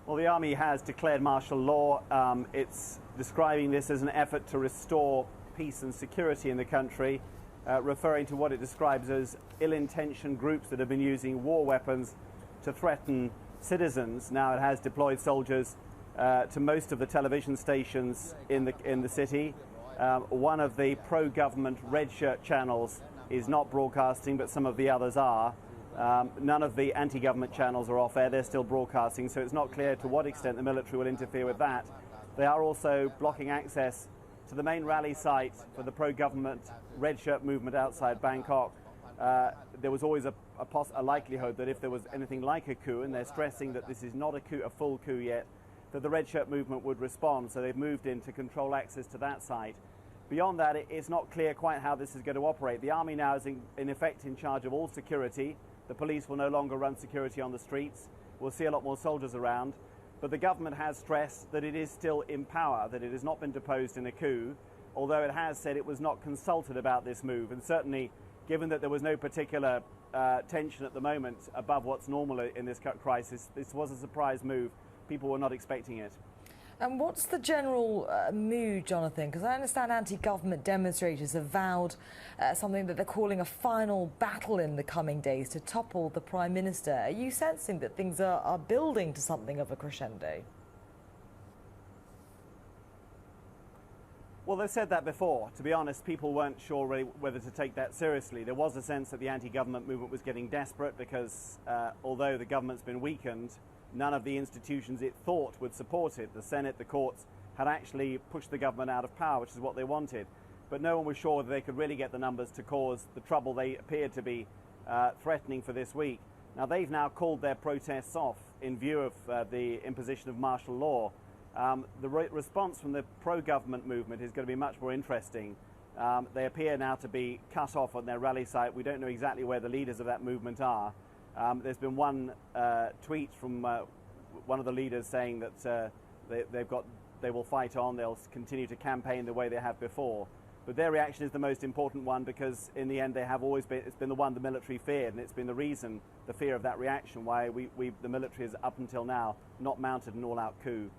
Well, the army has declared martial law. It's describing this as an effort to restore peace and security in the country, referring to what it describes as ill-intentioned groups that have been using war weapons to threaten citizens. Now it has deployed soldiers to most of the television stations in the city. One of the pro-government red shirt channels is not broadcasting, but some of the others are. None of the anti-government channels are off air. They're still broadcasting, so it's not clear to what extent the military will interfere with that. They are also blocking access to the main rally site for the pro-government red shirt movement outside Bangkok. There was always a likelihood that if there was anything like a coup, and they're stressing that this is not a coup, a full coup yet, that the red shirt movement would respond, so they've moved in to control access to that site. Beyond that, it's not clear quite how this is going to operate. The army now is in effect in charge of all security. The police will no longer run security on the streets. We'll see a lot more soldiers around. But the government has stressed that it is still in power, that it has not been deposed in a coup, although it has said it was not consulted about this move. And certainly, given that there was no particular tension at the moment above what's normal in this crisis, this was a surprise move. People were not expecting it. And what's the general mood, Jonathan? Because I understand anti-government demonstrators have vowed something that they're calling a final battle in the coming days to topple the Prime Minister. Are you sensing that things are building to something of a crescendo? Well, they've said that before. To be honest, people weren't sure really whether to take that seriously. There was a sense that the anti-government movement was getting desperate because although the government's been weakened, none of the institutions it thought would support it, the Senate, the courts, had actually pushed the government out of power, which is what they wanted. But no one was sure that they could really get the numbers to cause the trouble they appeared to be threatening for this week. Now, they've now called their protests off in view of the imposition of martial law. The response from the pro-government movement is going to be much more interesting. They appear now to be cut off on their rally site. We don't know exactly where the leaders of that movement are. There's been one tweet from one of the leaders saying that they will fight on, they'll continue to campaign the way they have before. But their reaction is the most important one because in the end it's been the one the military feared, and it's been the fear of that reaction why the military has up until now not mounted an all-out coup.